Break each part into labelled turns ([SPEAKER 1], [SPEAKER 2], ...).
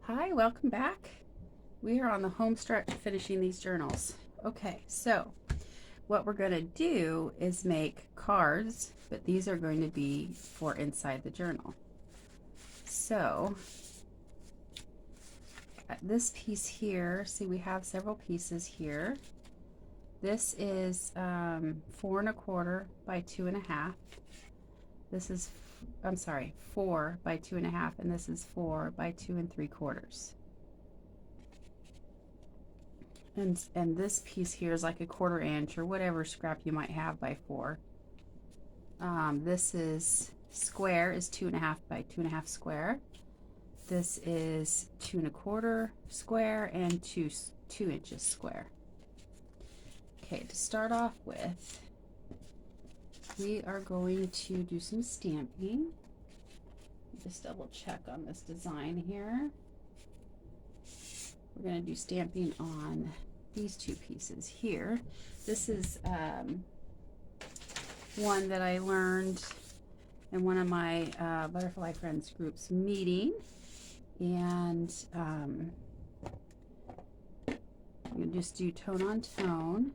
[SPEAKER 1] Hi, welcome back. We are on the home stretch finishing these journals. Okay, so what we're going to do is make cards, but these are going to be for inside the journal. So this piece here, see we have several pieces here. This is 4¼ by 2½. This is, I'm sorry, 4 by 2½, and this is 4 by 2¾ and this piece here is like a 1/4 inch or whatever scrap you might have by 4. This is square is 2½ by 2½ square. This is 2¼ square and 2 inches square. Okay, to start off with, we are going to do some stamping. Just double check on this design here. We're going to do stamping on these two pieces here. This is one that I learned in one of my Butterfly Friends groups meeting, and you just do tone on tone,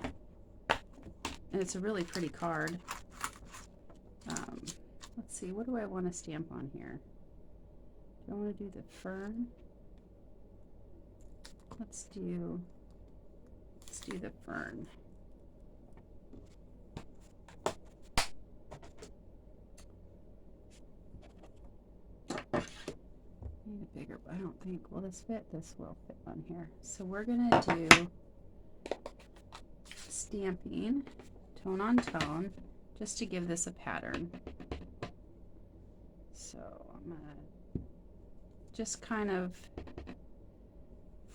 [SPEAKER 1] and it's a really pretty card. Let's see, what do I want to stamp on here? Do I want to do the fern? Let's do the fern. Need a bigger, I don't think, will this fit? This will fit on here. So we're gonna do stamping, tone on tone, just to give this a pattern. So I'm gonna just kind of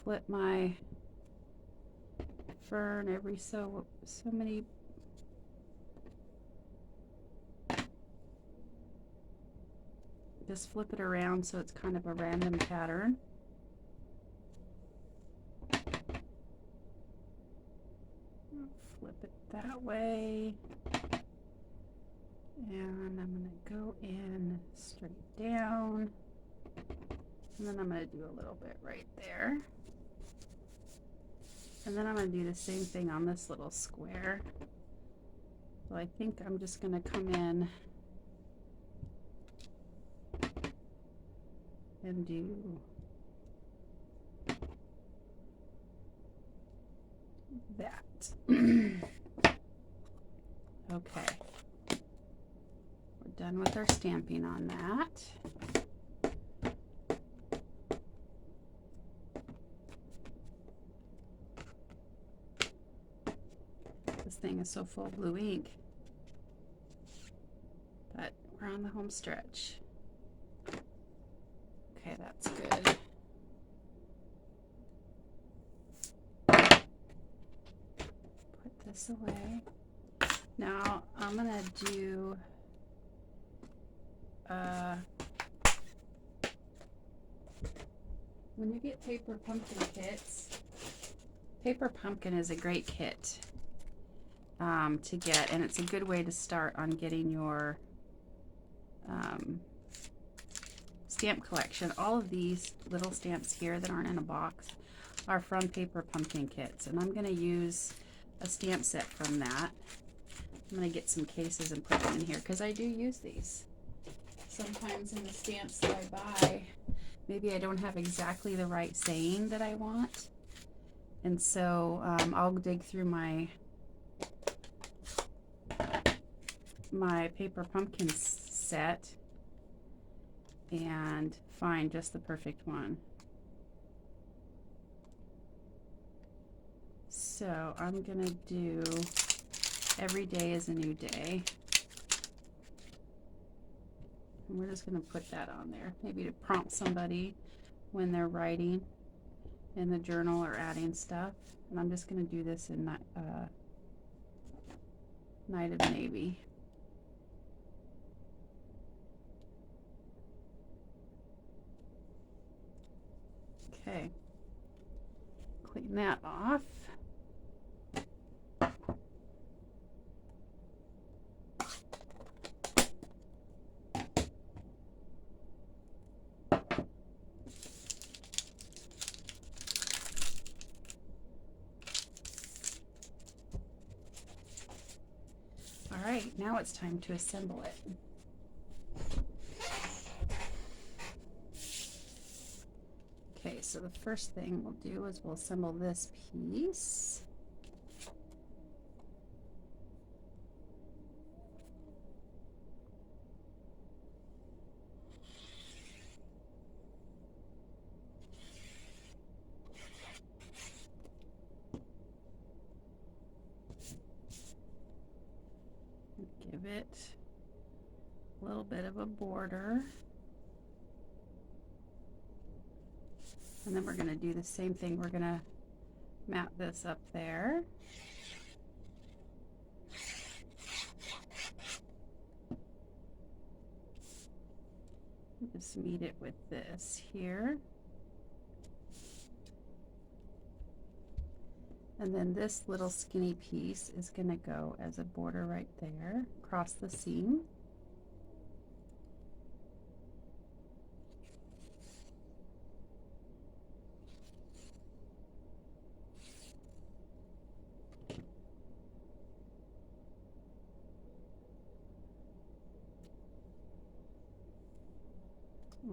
[SPEAKER 1] flip my fern every so many just flip it around so it's kind of a random pattern. Flip it that way, and I'm going to go in straight down, and then I'm going to do a little bit right there, and then I'm going to do the same thing on this little square. So I think I'm just going to come in and do that. Okay, we're done with our stamping on that. This thing is so full of blue ink, but we're on the home stretch. Okay, that's good. Put this away. Now I'm gonna do when you get paper pumpkin kits, Paper Pumpkin is a great kit to get, and it's a good way to start on getting your stamp collection. All of these little stamps here that aren't in a box are from Paper Pumpkin kits, and I'm going to use a stamp set from that. I'm going to get some cases and put them in here because I do use these. Sometimes in the stamps that I buy, maybe I don't have exactly the right saying that I want, and so I'll dig through my Paper Pumpkin set and find just the perfect one. So I'm gonna do every day is a new day, and we're just gonna put that on there, maybe to prompt somebody when they're writing in the journal or adding stuff. And I'm just gonna do this in Night of Navy. Okay, clean that off. Okay, now it's time to assemble it. Okay, so the first thing we'll do is we'll assemble this piece. Give it a little bit of a border. And then we're going to do the same thing. We're going to map this up there. Just meet it with this here. And then this little skinny piece is going to go as a border right there across the seam.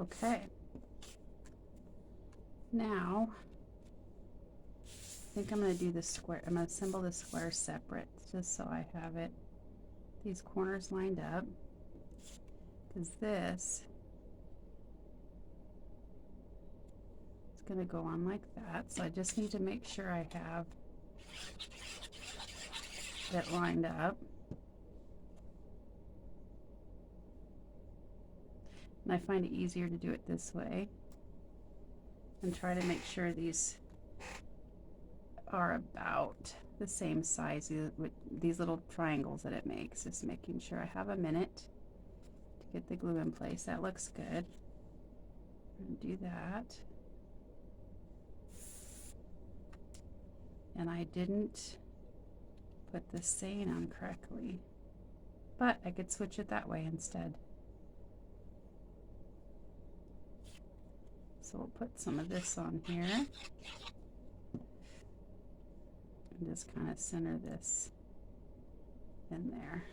[SPEAKER 1] Okay. Now, I think I'm going to do the square. I'm going to assemble the square separate just so I have it, these corners lined up, because this is going to go on like that. So I just need to make sure I have it lined up. And I find it easier to do it this way and try to make sure these are about the same size with these little triangles that it makes. Just making sure I have a minute to get the glue in place. That looks good. And do that. And I didn't put the seine on correctly, but I could switch it that way instead. So we'll put some of this on here and just kind of center this in there.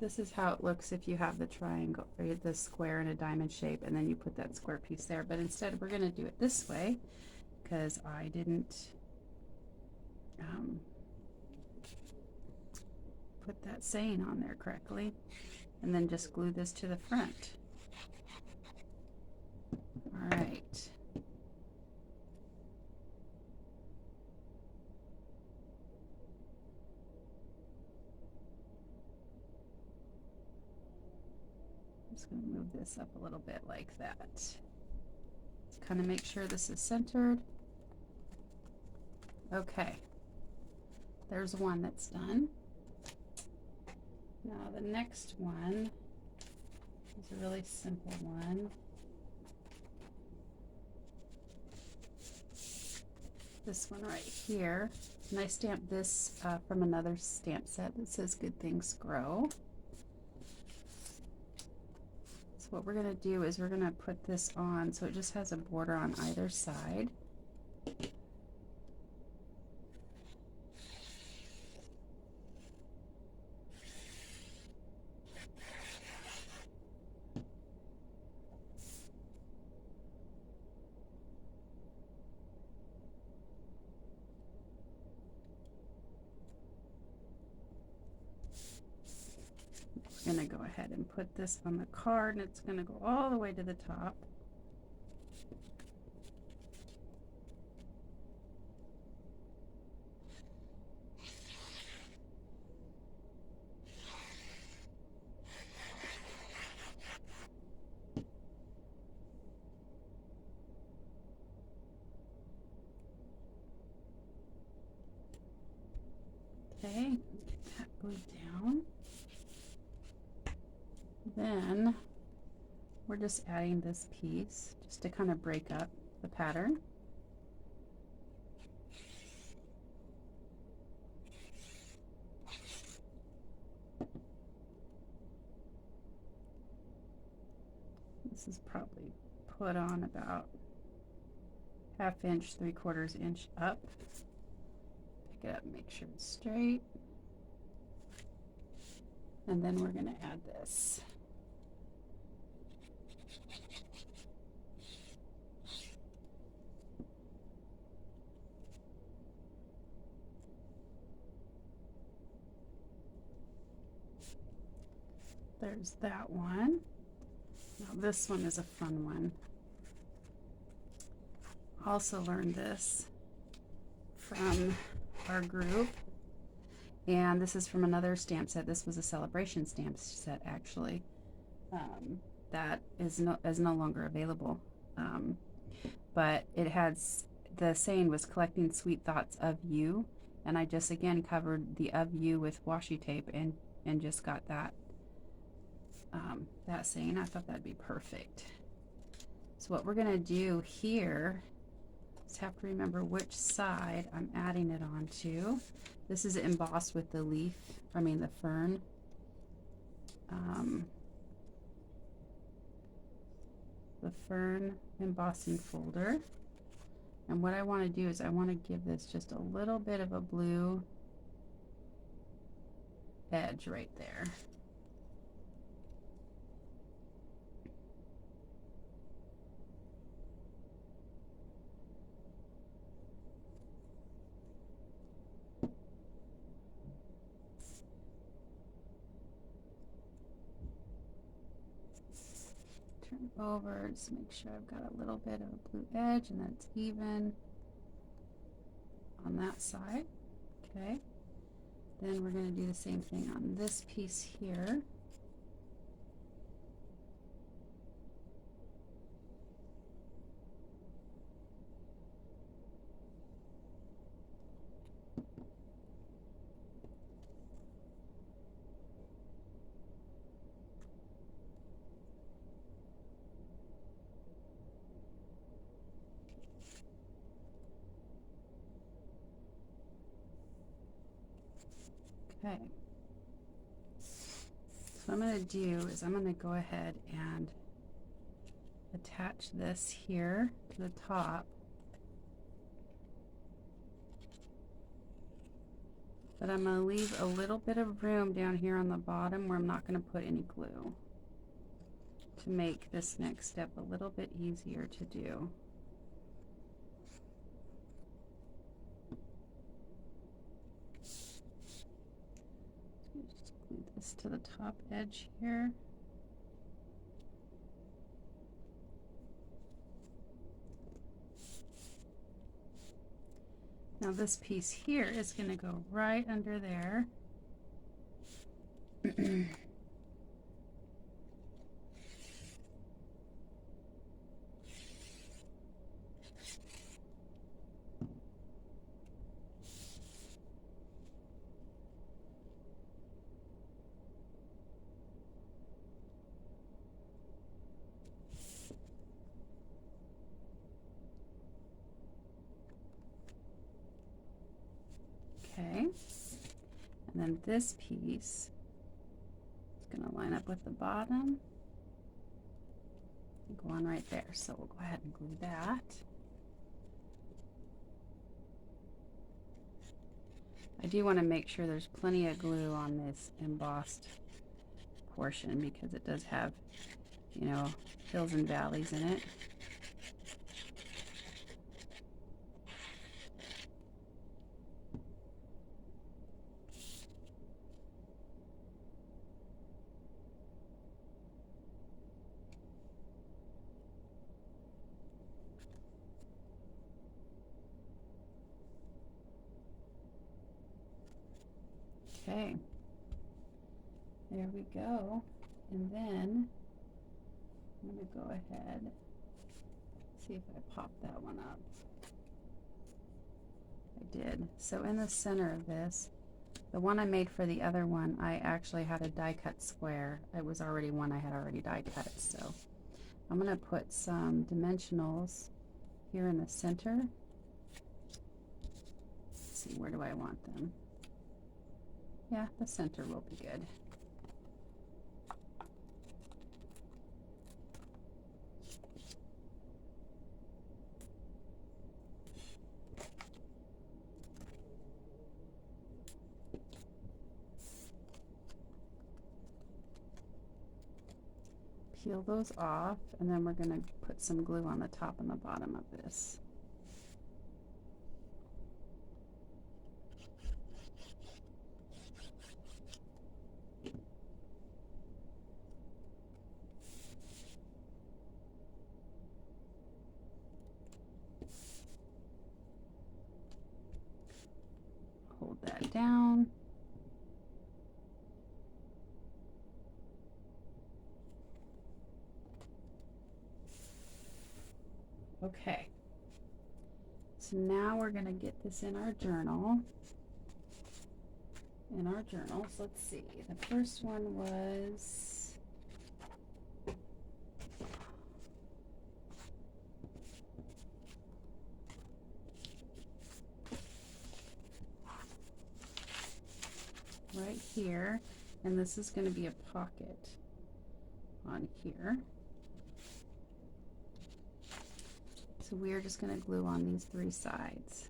[SPEAKER 1] This is how it looks if you have the triangle or the square in a diamond shape and then you put that square piece there. But instead we're going to do it this way because I didn't put that seine on there correctly, and then just glue this to the front. All right. I'm just going to move this up a little bit like that. Let's kind of make sure this is centered. Okay. There's one that's done. Now the next one is a really simple one. This one right here. And I stamped this from another stamp set that says Good Things Grow. So what we're going to do is we're going to put this on so it just has a border on either side. I'm going to go ahead and put this on the card, and it's going to go all the way to the top. Okay, get that glued down. Then we're just adding this piece just to kind of break up the pattern. This is probably put on about 1/2 inch, 3/4 inch up. Pick it up and make sure it's straight. And then we're going to add this. There's that one. Now this one is a fun one. Also learned this from our group, and this is from another stamp set. This was a celebration stamp set, actually. That is no longer available, but it has, the saying was collecting sweet thoughts of you, and I just again covered the of you with washi tape and just got that that saying. I thought that'd be perfect. So what we're gonna do here is have to remember which side I'm adding it onto. This is embossed with the leaf, I mean the fern. The fern embossing folder. And what I want to do is I want to give this just a little bit of a blue edge right there. Turn it over, just make sure I've got a little bit of a blue edge and that's even on that side. Okay. Then we're going to do the same thing on this piece here. Okay. So what I'm going to do is I'm going to go ahead and attach this here to the top. But I'm going to leave a little bit of room down here on the bottom where I'm not going to put any glue, to make this next step a little bit easier to do. Just glue this to the top edge here. Now this piece here is going to go right under there. Okay, and then this piece is going to line up with the bottom and go on right there. So we'll go ahead and glue that. I do want to make sure there's plenty of glue on this embossed portion because it does have, you know, hills and valleys in it. Okay, there we go. And then I'm going to go ahead, see if I pop that one up. I did. So in the center of this, the one I made for the other one, I actually had a die cut square. It was already one I had already die cut. So I'm going to put some dimensionals here in the center. Let's see, where do I want them? Yeah, the center will be good. peel those off, and then we're going to put some glue on the top and the bottom of this. Hold that down. Okay, so now we're going to get this in our journal. So let's see. The first one was right here, and this is going to be a pocket on here. So we're just going to glue on these 3 sides.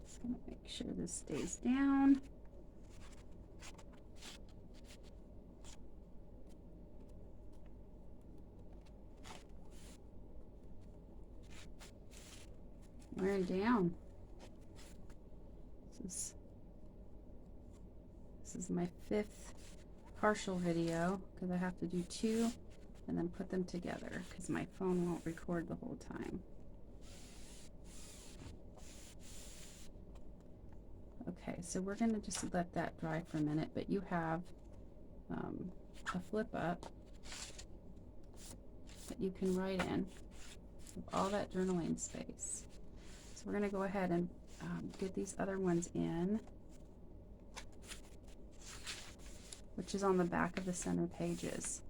[SPEAKER 1] Just going to make sure this stays down. Wearing down. This is my 5th partial video because I have to do 2 and then put them together because my phone won't record the whole time. Okay, so we're going to just let that dry for a minute, but you have a flip up that you can write in with all that journaling space. So we're going to go ahead and get these other ones in, which is on the back of the center pages.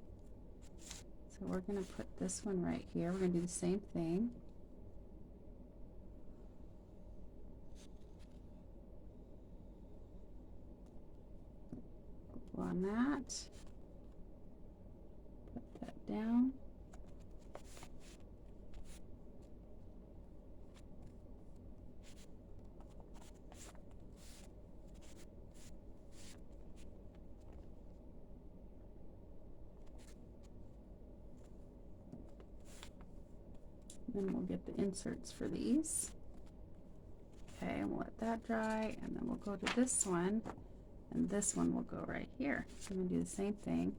[SPEAKER 1] So we're going to put this one right here. We're going to do the same thing. Glue on that. Put that down. Then we'll get the inserts for these. Okay, and we'll let that dry, and then we'll go to this one, and this one will go right here. So I'm going to do the same thing.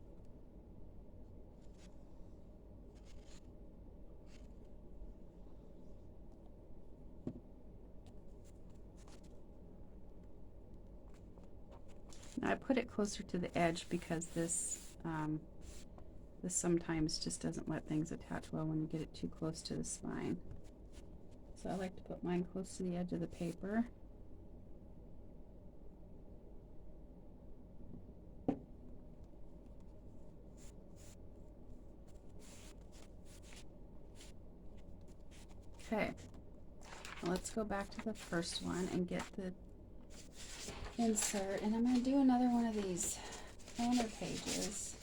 [SPEAKER 1] Now I put it closer to the edge because this this sometimes just doesn't let things attach well when you get it too close to the spine. So I like to put mine close to the edge of the paper. Okay, now let's go back to the first one and get the insert, and I'm going to do another one of these planner pages.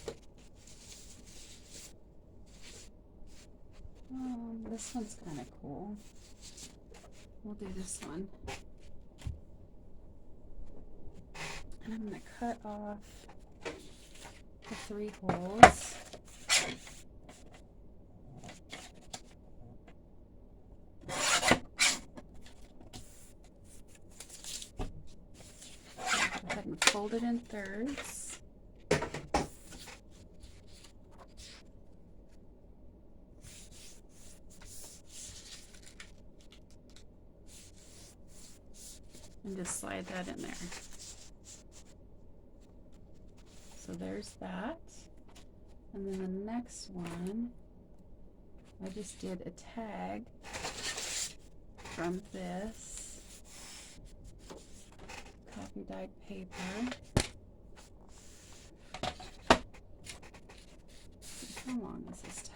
[SPEAKER 1] This one's kind of cool. We'll do this one. And I'm going to cut off the 3 holes. Go ahead and fold it in thirds. And just slide that in there. So there's that. And then the next one, I just did a tag from this copy dyed paper. How long is this tag?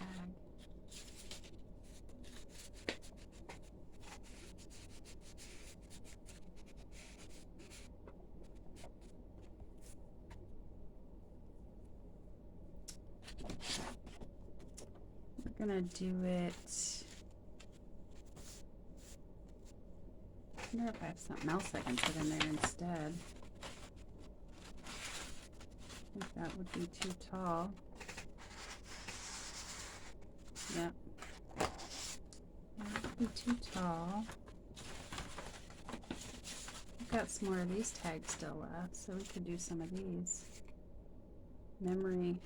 [SPEAKER 1] We're gonna do it. I wonder if I have something else I can put in there instead. I think that would be too tall. Yep. That would be too tall. I've got some more of these tags still left, so we could do some of these. Memory.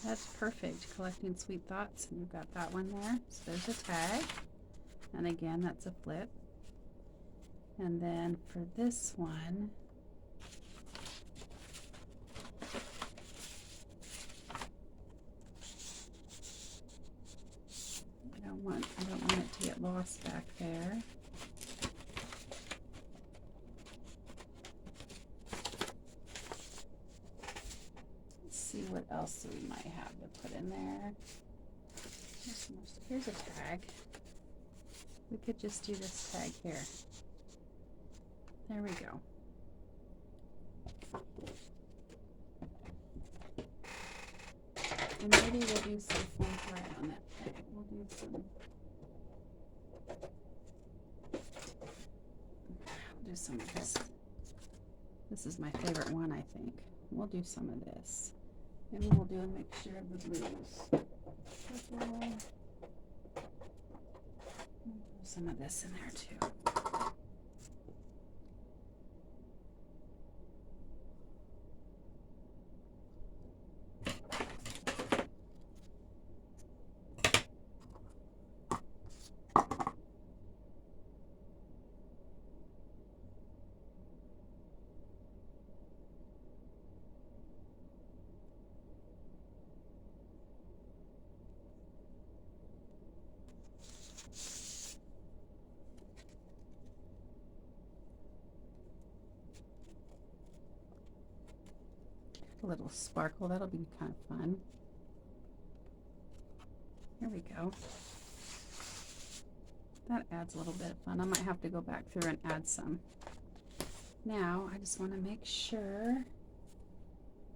[SPEAKER 1] That's perfect. Collecting sweet thoughts. And you've got that one there. So there's a tag. And again, that's a flip. And then for this one, I don't want it to get lost back there. Let's see what else we might have to put in there. Here's a tag. We could just do this tag here. There we go. And maybe we'll do some fun thread on that tag. We'll do some of this. This is my favorite one, I think. We'll do some of this. Maybe we'll do a mixture of the blues. Purple. Some of this in there too. A little sparkle, that'll be kind of fun. There we go. That adds a little bit of fun. I might have to go back through and add some. Now, I just want to make sure,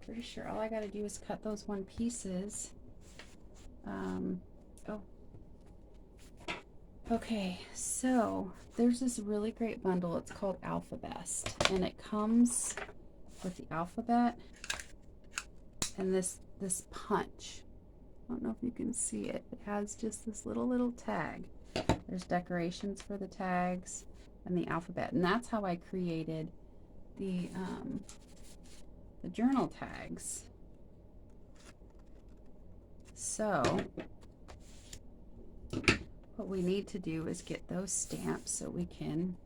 [SPEAKER 1] pretty sure all I got to do is cut those one pieces. Oh. Okay, so there's this really great bundle. It's called Alphabest, and it comes with the alphabet and this punch. I don't know if you can see it. It has just this little tag. There's decorations for the tags and the alphabet, and that's how I created the journal tags. So what we need to do is get those stamps so we can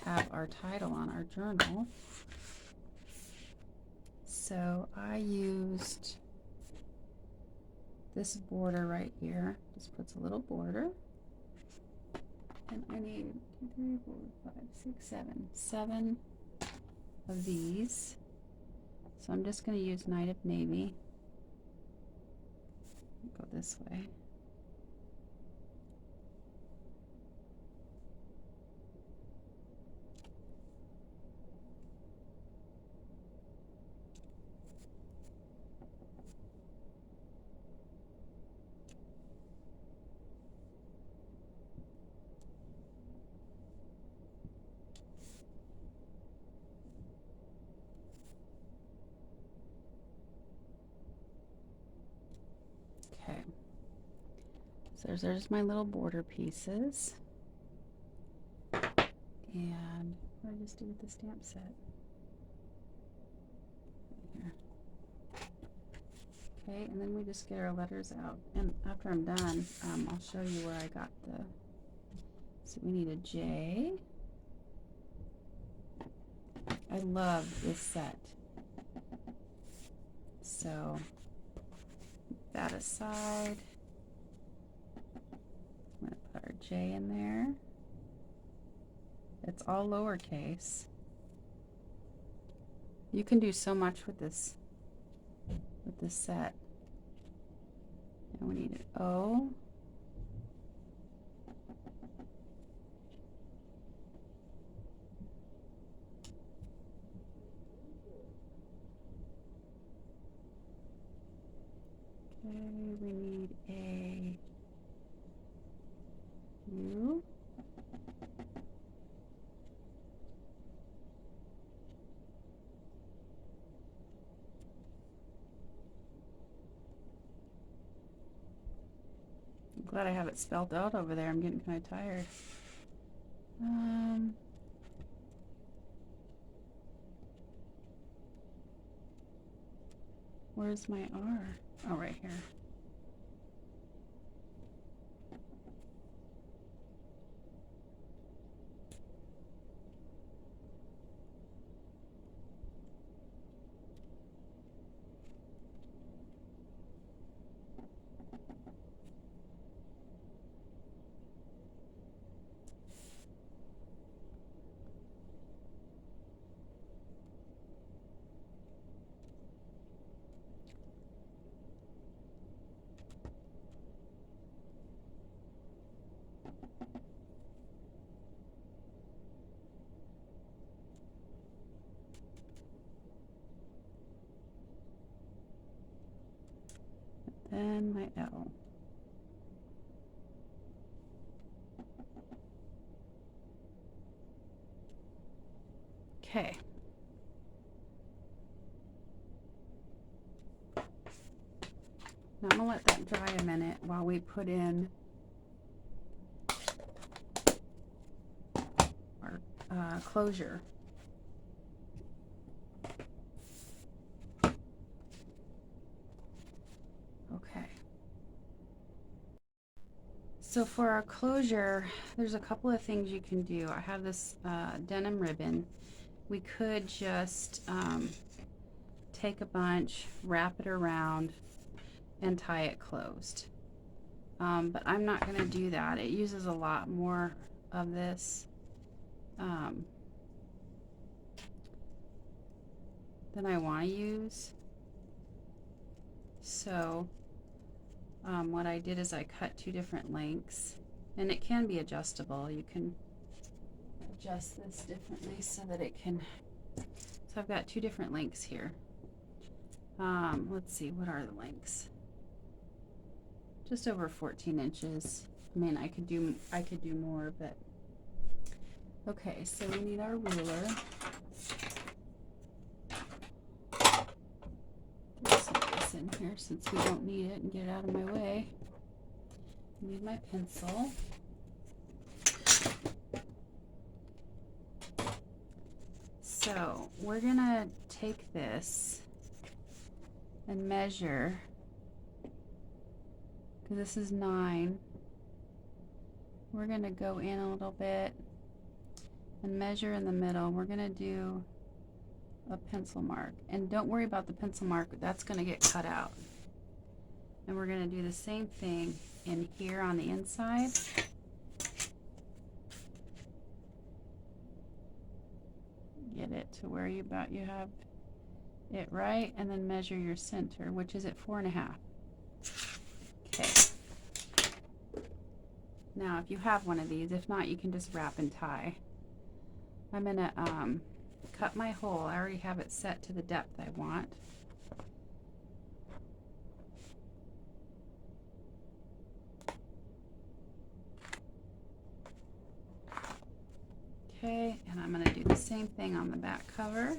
[SPEAKER 1] have our title on our journal. So I used this border right here. Just puts a little border. And I need 2, 3, 4, 5, 6, 7 of these. So I'm just going to use Night of Navy. Go this way. Okay, so there's my little border pieces. And what did I just do with the stamp set? Here. Okay, and then we just get our letters out. And after I'm done, I'll show you where I got the, so we need a J. I love this set. So that aside, I'm going to put our J in there. It's all lowercase. You can do so much with this set. And we need an O. Okay, we need a U. I'm glad I have it spelled out over there. I'm getting kind of tired. Where's my R? Oh, right here. Then my L. Okay. Now I'm gonna let that dry a minute while we put in our closure. Okay. So for our closure, there's a couple of things you can do. I have this denim ribbon. We could just take a bunch, wrap it around, and tie it closed. But I'm not going to do that. It uses a lot more of this than I want to use. So what I did is I cut 2 different lengths, and it can be adjustable. You can adjust this differently so that it can, so I've got 2 different lengths here. Let's see, what are the lengths? Just over 14 inches. I mean, I could do more, but okay, so we need our ruler. Set this in here since we don't need it and get it out of my way. I need my pencil. So we're gonna take this and measure, because this is 9. We're gonna go in a little bit and measure in the middle. We're gonna do a pencil mark, and don't worry about the pencil mark, that's gonna get cut out. And we're gonna do the same thing in here on the inside. Get it to where you have it right, and then measure your center, which is at 4.5. Okay. Now, if you have one of these, if not, you can just wrap and tie. I'm gonna cut my hole. I already have it set to the depth I want. Okay, and I'm gonna do the same thing on the back cover.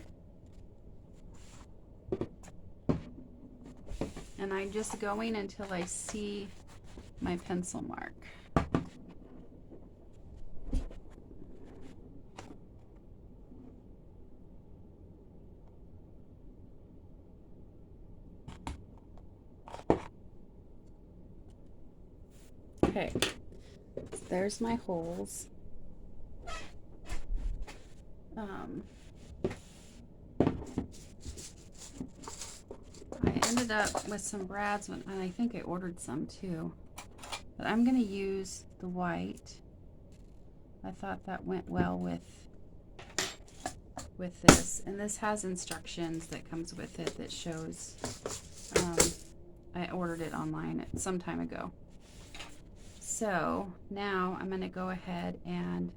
[SPEAKER 1] And I'm just going until I see my pencil mark. Okay, so there's my holes. I ended up with some brads, and I think I ordered some too. But I'm going to use the white. I thought that went well with this. And this has instructions that comes with it that shows I ordered it online some time ago. So now I'm going to go ahead and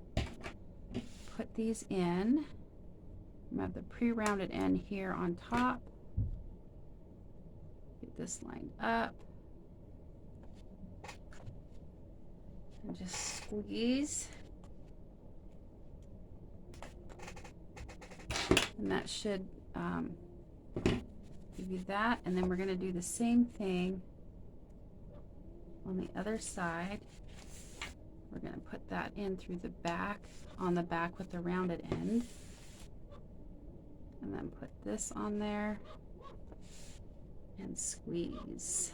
[SPEAKER 1] put these in. I have the pre-rounded end here on top. Get this lined up. And just squeeze. And that should give you that. And then we're going to do the same thing on the other side. We're going to put that in through the back, on the back with the rounded end. And then put this on there and squeeze.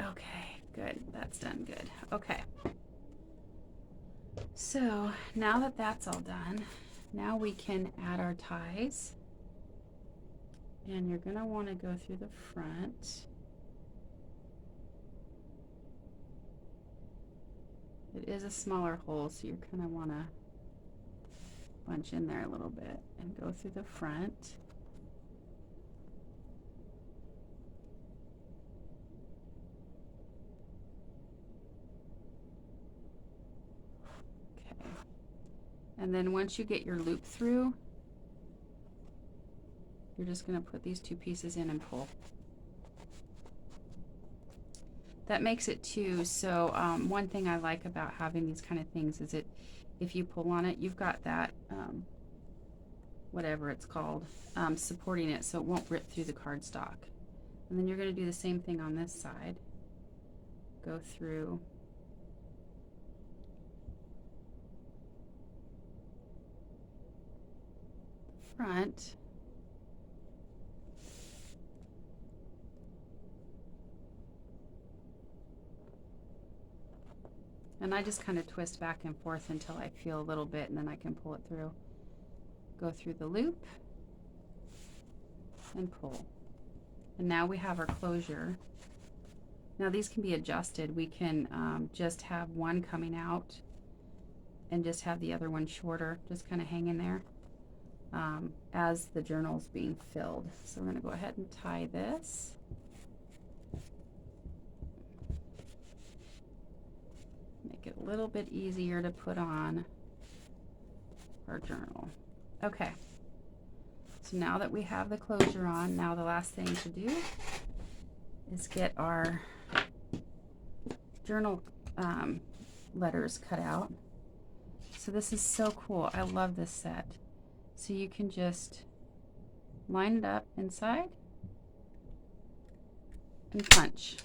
[SPEAKER 1] Okay, good. That's done good. Okay. So now that that's all done, now we can add our ties. And you're going to want to go through the front. It is a smaller hole, so you're going to want to bunch in there a little bit and go through the front. Okay. And then once you get your loop through, you're just going to put these two pieces in and pull. That makes it two. So one thing I like about having these kind of things is if you pull on it, you've got that whatever it's called supporting it, so it won't rip through the cardstock. And then you're going to do the same thing on this side. Go through the front. And I just kind of twist back and forth until I feel a little bit, and then I can pull it through. Go through the loop and pull. And now we have our closure. Now these can be adjusted. We can just have one coming out and just have the other one shorter, just kind of hang in there as the journal's being filled. So we're going to go ahead and tie this. Make it a little bit easier to put on our journal. Okay, so now that we have the closure on, now the last thing to do is get our journal letters cut out. So this is so cool. I love this set. So you can just line it up inside and punch.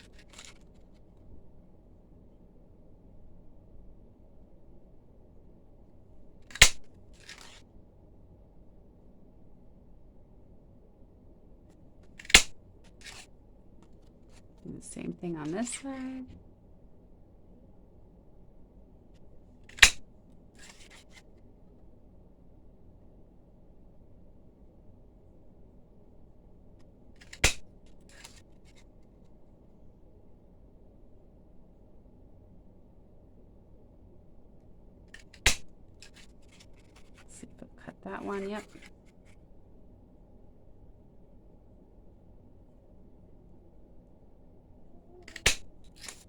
[SPEAKER 1] Do the same thing on this side. See if I've cut that one. Yep.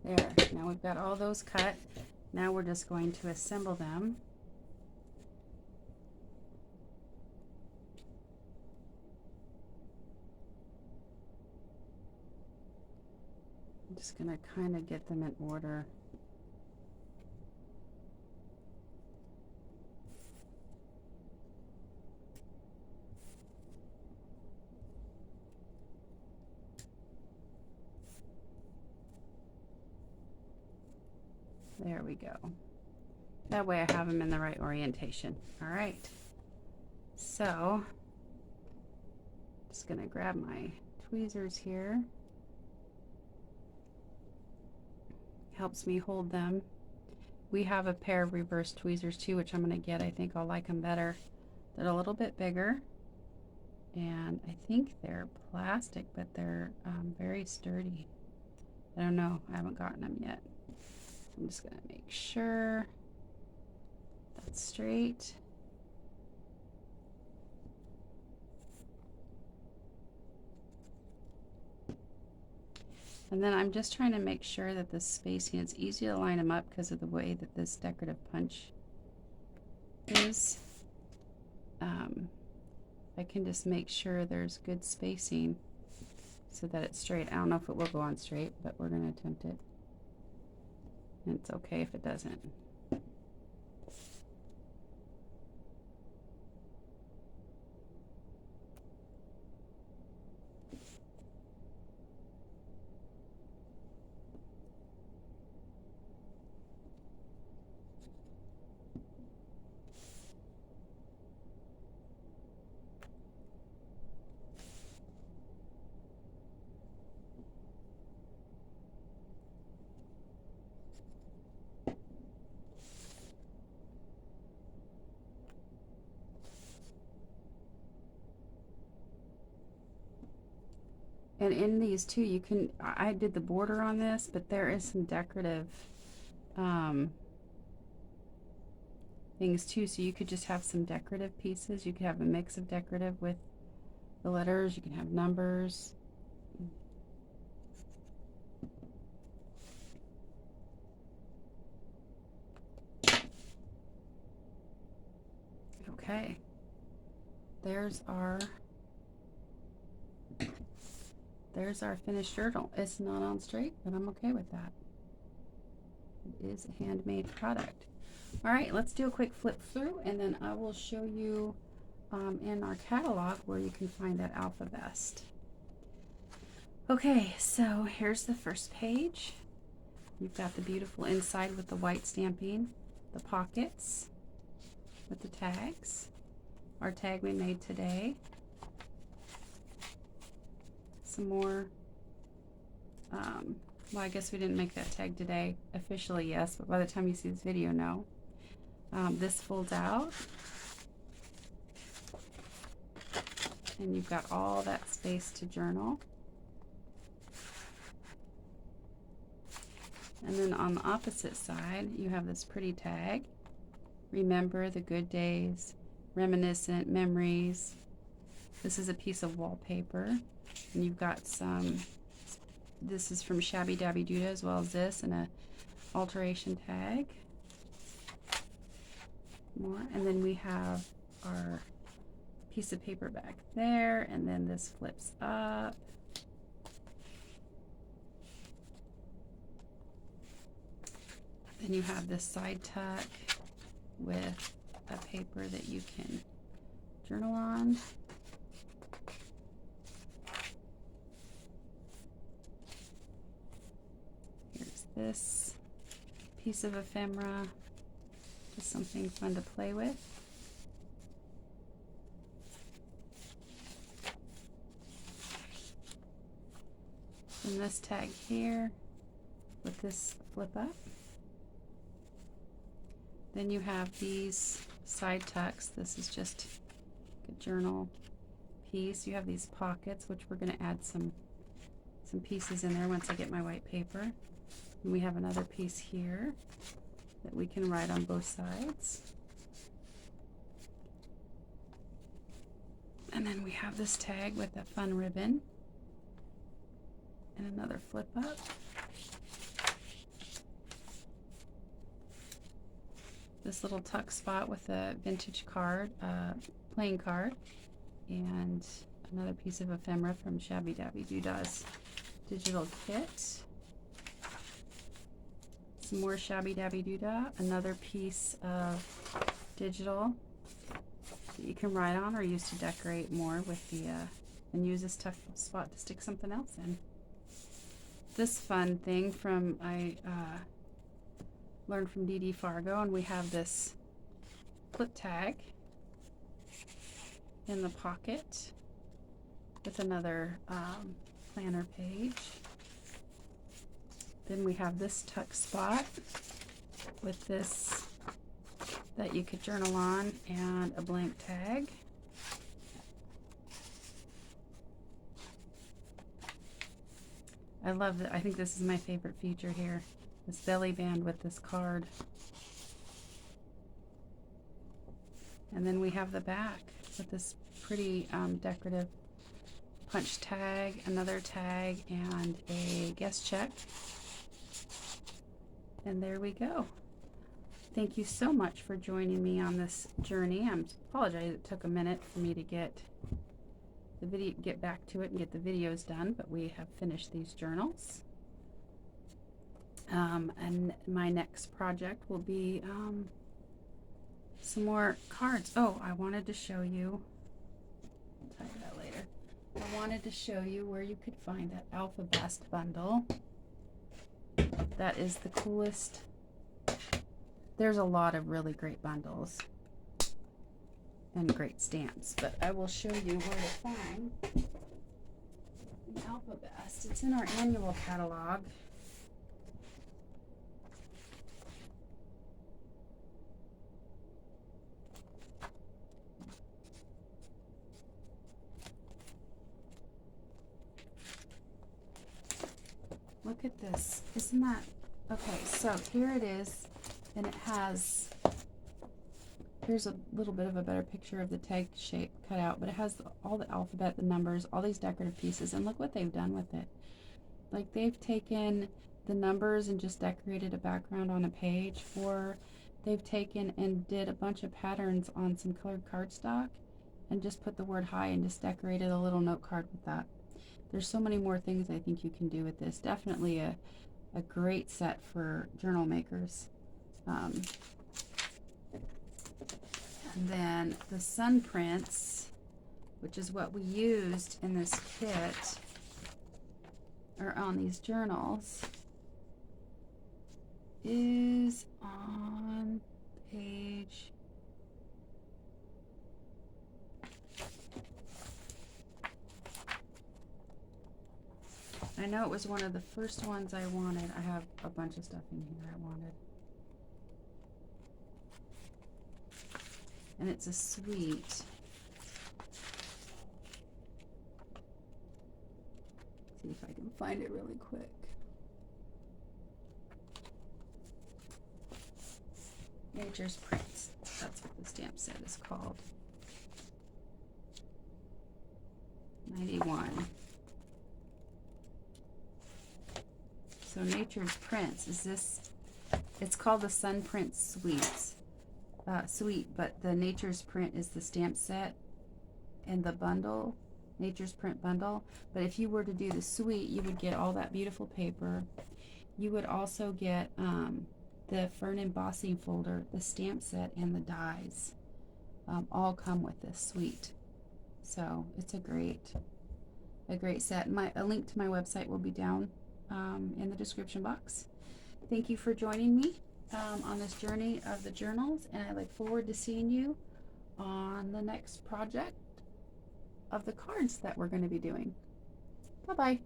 [SPEAKER 1] There, now we've got all those cut. Now we're just going to assemble them. I'm just going to kind of get them in order. There we go. That way I have them in the right orientation. All right. So, just going to grab my tweezers here. Helps me hold them. We have a pair of reverse tweezers too, which I'm going to get. I think I'll like them better. They're a little bit bigger. And I think they're plastic, but they're very sturdy. I don't know. I haven't gotten them yet. I'm just going to make sure that's straight. And then I'm just trying to make sure that the spacing, it's easy to line them up because of the way that this decorative punch is. I can just make sure there's good spacing so that it's straight. I don't know if it will go on straight, but we're going to attempt it. And it's okay if it doesn't. And in these too, you can, I did the border on this, but there is some decorative things too. So you could just have some decorative pieces. You could have a mix of decorative with the letters. You can have numbers. Okay. There's our finished journal. It's not on straight, but I'm okay with that. It is a handmade product. All right, let's do a quick flip through, and then I will show you in our catalog where you can find that Alpha Vest. Okay, so here's the first page. You've got the beautiful inside with the white stamping, the pockets with the tags, our tag we made today. Some more, well, I guess we didn't make that tag today. Officially, yes, but by the time you see this video, no. This folds out. And you've got all that space to journal. And then on the opposite side, you have this pretty tag. Remember the good days, reminiscent memories. This is a piece of wallpaper. And you've got some, this is from Shabby Dabby Duda as well as this, and a alteration tag. More, and then we have our piece of paper back there, and then this flips up. Then you have this side tuck with a paper that you can journal on. Here's this piece of ephemera, just something fun to play with. And this tag here with this flip up. Then you have these side tucks. This is just a journal piece. You have these pockets, which we're going to add some pieces in there once I get my white paper. And we have another piece here that we can write on both sides. And then we have this tag with a fun ribbon and another flip up. This little tuck spot with a vintage card, playing card, and another piece of ephemera from Shabby Dabby Duda's digital kit. Some more Shabby Dabby Duda, another piece of digital that you can write on or use to decorate more with the, and use this tuck spot to stick something else in. This fun thing from, I learned from Dee Dee Fargo, and we have this clip tag in the pocket with another planner page. Then we have this tuck spot with this that you could journal on and a blank tag. I love it. I think this is my favorite feature here. This belly band with this card. And then we have the back with this pretty decorative punch tag, another tag, and a guest check. And there we go. Thank you so much for joining me on this journey. I apologize it took a minute for me to get back to it and get the videos done, but we have finished these journals. And my next project will be some more cards. Oh, I wanted to show you, I'll tell you that later. I wanted to show you where you could find that Alphabest bundle. That is the coolest. There's a lot of really great bundles and great stamps, but I will show you where to find the Alphabest. It's in our annual catalog. Look at this. Isn't that okay? So here it is, and it has, here's a little bit of a better picture of the tag shape cut out, but it has all the alphabet, the numbers, all these decorative pieces, and look what they've done with it. Like, they've taken the numbers and just decorated a background on a page, or they've taken and did a bunch of patterns on some colored cardstock and just put the word hi and just decorated a little note card with that. There's so many more things I think you can do with this. Definitely a great set for journal makers. And then the sun prints, which is what we used in this kit, or on these journals, is on page I know it was one of the first ones I wanted. I have a bunch of stuff in here I wanted. And it's a suite. See if I can find it really quick. Nature's Prints. That's what the stamp set is called. 91. So Nature's Prints is this, it's called the Sun Print Suite, but the Nature's Print is the stamp set and the bundle, Nature's Print bundle. But if you were to do the suite, you would get all that beautiful paper. You would also get the fern embossing folder, the stamp set, and the dies. All come with this suite. So it's a great set. A link to my website will be down in the description box. Thank you for joining me on this journey of the journals, and I look forward to seeing you on the next project of the cards that we're going to be doing. Bye-bye.